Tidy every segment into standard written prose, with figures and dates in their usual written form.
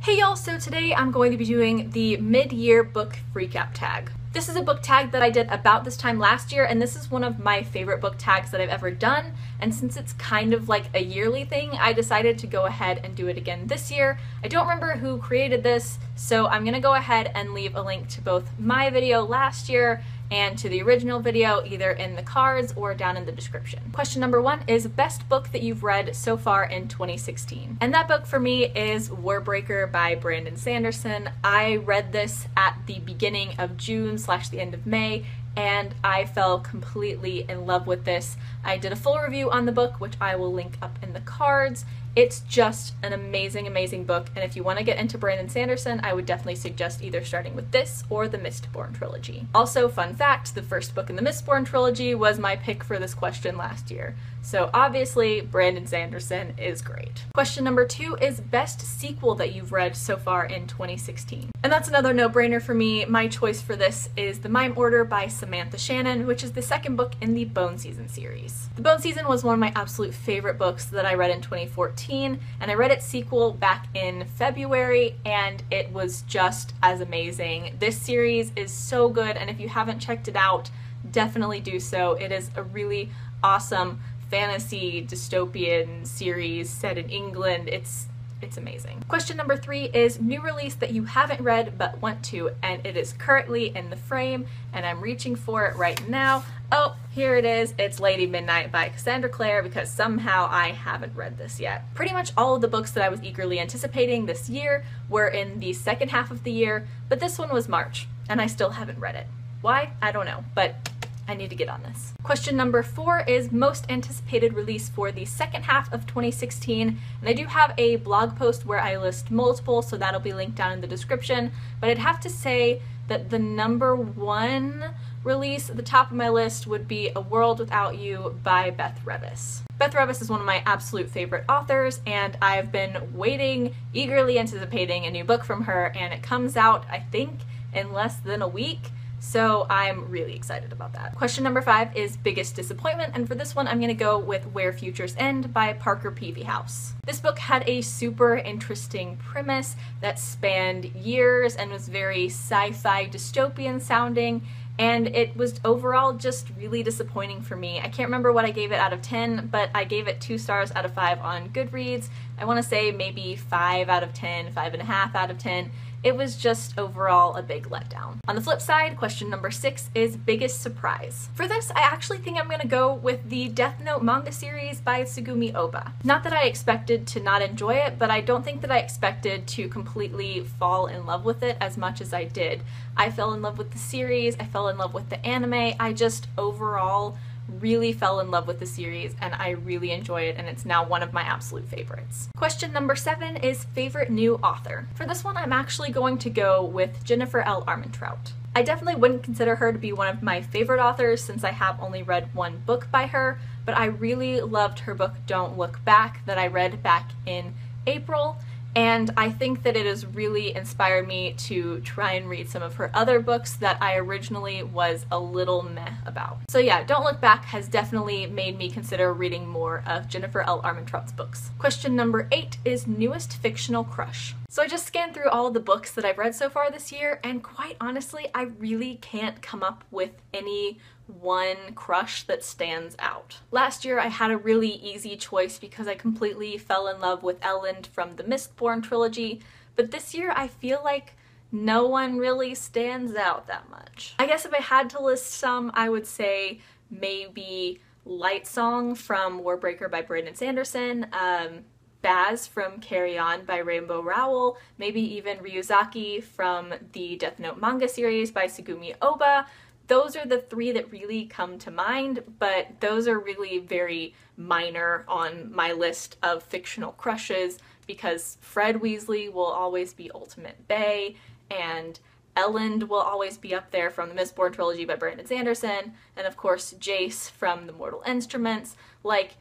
Hey y'all, so today I'm going to be doing the mid-year book recap tag. This is a book tag that I did about this time last year, and this is one of my favorite book tags that I've ever done, and since it's kind of like a yearly thing, I decided to go ahead and do it again this year. I don't remember who created this, so I'm gonna go ahead and leave a link to both my video last year and to the original video either in the cards or down in the description. Question number 1 is best book that you've read so far in 2016. And that book for me is Warbreaker by Brandon Sanderson. I read this at the beginning of June / the end of May, and I fell completely in love with this. I did a full review on the book, which I will link up in the cards. It's just an amazing, amazing book, and if you want to get into Brandon Sanderson, I would definitely suggest either starting with this or the Mistborn trilogy. Also, fun fact, the first book in the Mistborn trilogy was my pick for this question last year. So obviously, Brandon Sanderson is great. Question number 2 is best sequel that you've read so far in 2016. And that's another no-brainer for me. My choice for this is The Mime Order by Samantha Shannon, which is the second book in the Bone Season series. The Bone Season was one of my absolute favorite books that I read in 2014, and I read its sequel back in February, and it was just as amazing. This series is so good, and if you haven't checked it out, definitely do so. It is a really awesome fantasy dystopian series set in England. It's amazing. Question number 3 is new release that you haven't read but want to, and it is currently in the frame, and I'm reaching for it right now. Oh, here it is. It's Lady Midnight by Cassandra Clare, because somehow I haven't read this yet. Pretty much all of the books that I was eagerly anticipating this year were in the second half of the year, but this one was March, and I still haven't read it. Why? I don't know, but I need to get on this. Question number 4 is most anticipated release for the second half of 2016, and I do have a blog post where I list multiple, so that'll be linked down in the description, but I'd have to say that the number 1 release at the top of my list would be A World Without You by Beth Revis. Beth Revis is one of my absolute favorite authors, and I've been waiting, eagerly anticipating a new book from her, and it comes out, I think, in less than a week. So I'm really excited about that. Question number 5 is biggest disappointment, and for this one I'm gonna go with Where Futures End by Parker Peavyhouse. This book had a super interesting premise that spanned years and was very sci-fi dystopian sounding, and it was overall just really disappointing for me. I can't remember what I gave it out of 10, but I gave it 2 stars out of 5 on Goodreads. I want to say maybe 5 out of 10, 5.5 out of 10. It was just overall a big letdown. On the flip side, question number 6 is biggest surprise. For this, I actually think I'm gonna go with the Death Note manga series by Tsugumi Ohba. Not that I expected to not enjoy it, but I don't think that I expected to completely fall in love with it as much as I did. I fell in love with the series, I fell in love with the anime, I just overall really fell in love with the series, and I really enjoy it, and it's now one of my absolute favorites. Question number 7 is favorite new author. For this one, I'm actually going to go with Jennifer L. Armentrout. I definitely wouldn't consider her to be one of my favorite authors since I have only read 1 book by her, but I really loved her book Don't Look Back that I read back in April, and I think that it has really inspired me to try and read some of her other books that I originally was a little meh about. So yeah, Don't Look Back has definitely made me consider reading more of Jennifer L. Armentrout's books. Question number 8 is newest fictional crush. So I just scanned through all of the books that I've read so far this year, and quite honestly, I really can't come up with any one crush that stands out. Last year I had a really easy choice because I completely fell in love with Elend from the Mistborn trilogy, but this year I feel like no one really stands out that much. I guess if I had to list some, I would say maybe Lightsong from Warbreaker by Brandon Sanderson, Baz from Carry On by Rainbow Rowell, maybe even Ryuzaki from the Death Note manga series by Tsugumi Ohba. Those are the 3 that really come to mind, but those are really very minor on my list of fictional crushes because Fred Weasley will always be Ultimate Bae, and Elend will always be up there from the Mistborn trilogy by Brandon Sanderson, and of course Jace from the Mortal Instruments. Like,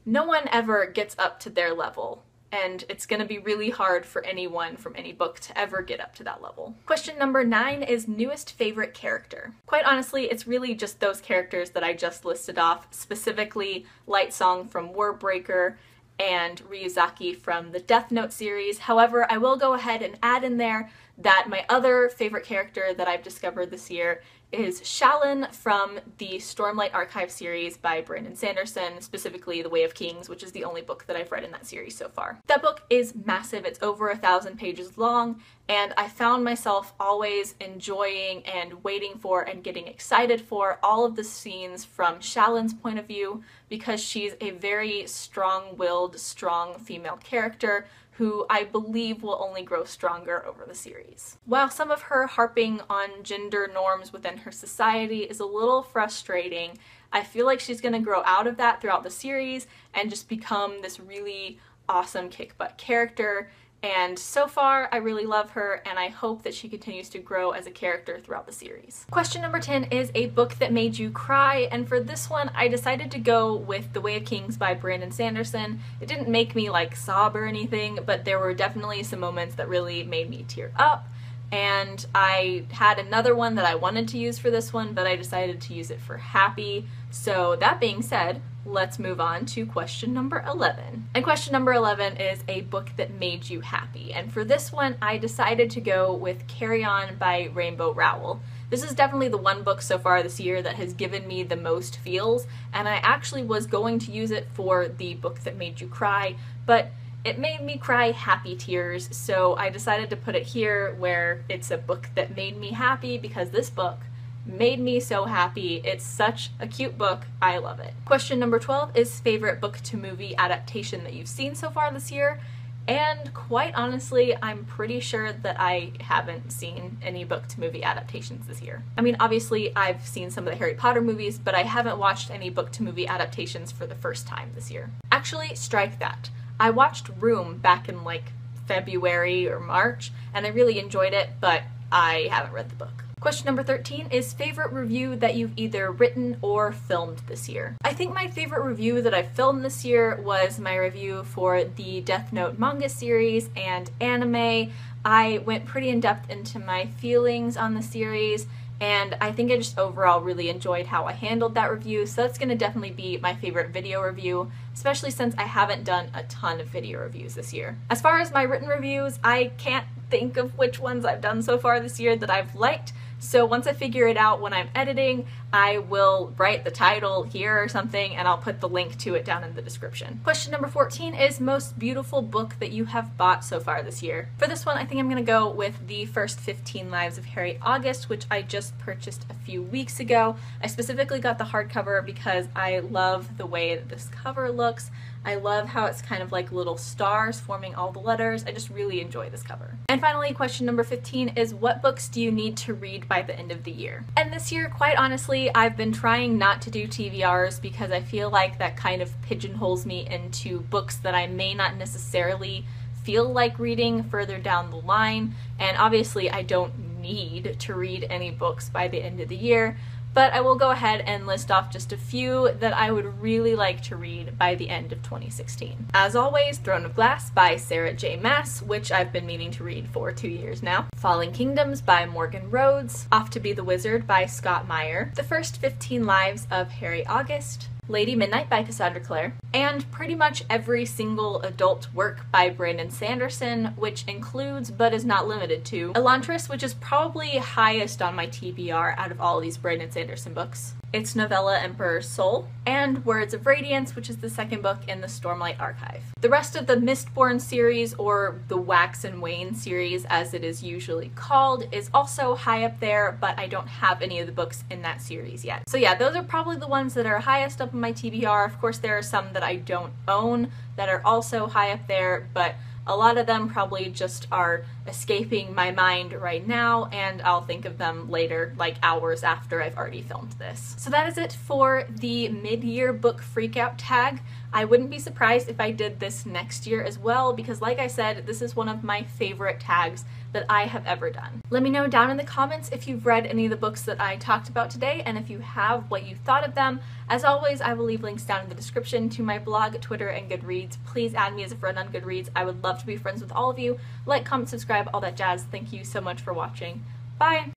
no one ever gets up to their level, and it's gonna be really hard for anyone from any book to ever get up to that level. Question number 9 is newest favorite character. Quite honestly, it's really just those characters that I just listed off, specifically Lightsong from Warbreaker and Ryuzaki from the Death Note series. However, I will go ahead and add in there that my other favorite character that I've discovered this year is Shallan from the Stormlight Archive series by Brandon Sanderson, specifically The Way of Kings, which is the only book that I've read in that series so far. That book is massive. It's over 1,000 pages long, and I found myself always enjoying and waiting for and getting excited for all of the scenes from Shallan's point of view, because she's a very strong-willed, strong female character who I believe will only grow stronger over the series. While some of her harping on gender norms within her society is a little frustrating, I feel like she's going to grow out of that throughout the series and just become this really awesome kick-butt character. And so far, I really love her, and I hope that she continues to grow as a character throughout the series. Question number 10 is a book that made you cry, and for this one, I decided to go with The Way of Kings by Brandon Sanderson. It didn't make me like sob or anything, but there were definitely some moments that really made me tear up. And I had another one that I wanted to use for this one, but I decided to use it for Happy. So that being said, let's move on to question number 11. And question number 11 is a book that made you happy. And for this one, I decided to go with Carry On by Rainbow Rowell. This is definitely the one book so far this year that has given me the most feels, and I actually was going to use it for the book that made you cry, but it made me cry happy tears, so I decided to put it here where it's a book that made me happy because this book made me so happy. It's such a cute book. I love it. Question number 12 is favorite book to movie adaptation that you've seen so far this year. And quite honestly, I'm pretty sure that I haven't seen any book to movie adaptations this year. I mean, obviously I've seen some of the Harry Potter movies, but I haven't watched any book to movie adaptations for the first time this year. Actually, strike that. I watched Room back in like February or March, and I really enjoyed it, but I haven't read the book. Question number 13 is favorite review that you've either written or filmed this year. I think my favorite review that I filmed this year was my review for the Death Note manga series and anime. I went pretty in depth into my feelings on the series, and I think I just overall really enjoyed how I handled that review, so that's going to definitely be my favorite video review, especially since I haven't done a ton of video reviews this year. As far as my written reviews, I can't think of which ones I've done so far this year that I've liked, so once I figure it out when I'm editing, I will write the title here or something, and I'll put the link to it down in the description. Question number 14 is most beautiful book that you have bought so far this year. For this one, I think I'm going to go with The First 15 Lives of Harry August, which I just purchased a few weeks ago. I specifically got the hardcover because I love the way that this cover looks. I love how it's kind of like little stars forming all the letters. I just really enjoy this cover. And finally, question number 15 is what books do you need to read by the end of the year? And this year, quite honestly, I've been trying not to do TBRs because I feel like that kind of pigeonholes me into books that I may not necessarily feel like reading further down the line. And obviously, I don't need to read any books by the end of the year. But I will go ahead and list off just a few that I would really like to read by the end of 2016. As always, Throne of Glass by Sarah J. Maas, which I've been meaning to read for 2 years now. Falling Kingdoms by Morgan Rhodes. Off to Be the Wizard by Scott Meyer. The First 15 Lives of Harry August. Lady Midnight by Cassandra Clare, and pretty much every single adult work by Brandon Sanderson, which includes, but is not limited to, Elantris, which is probably highest on my TBR out of all these Brandon Sanderson books. Its novella Emperor's Soul, and Words of Radiance, which is the second book in the Stormlight Archive. The rest of the Mistborn series, or the Wax and Wane series as it is usually called, is also high up there, but I don't have any of the books in that series yet. So yeah, those are probably the ones that are highest up in my TBR. Of course, there are some that I don't own that are also high up there, but a lot of them probably just are escaping my mind right now, and I'll think of them later, like hours after I've already filmed this. So that is it for the mid-year book freakout tag. I wouldn't be surprised if I did this next year as well, because like I said, this is one of my favorite tags that I have ever done. Let me know down in the comments if you've read any of the books that I talked about today, and if you have, what you thought of them. As always, I will leave links down in the description to my blog, Twitter, and Goodreads. Please add me as a friend on Goodreads. I would love to be friends with all of you. Like, comment, subscribe, all that jazz. Thank you so much for watching. Bye!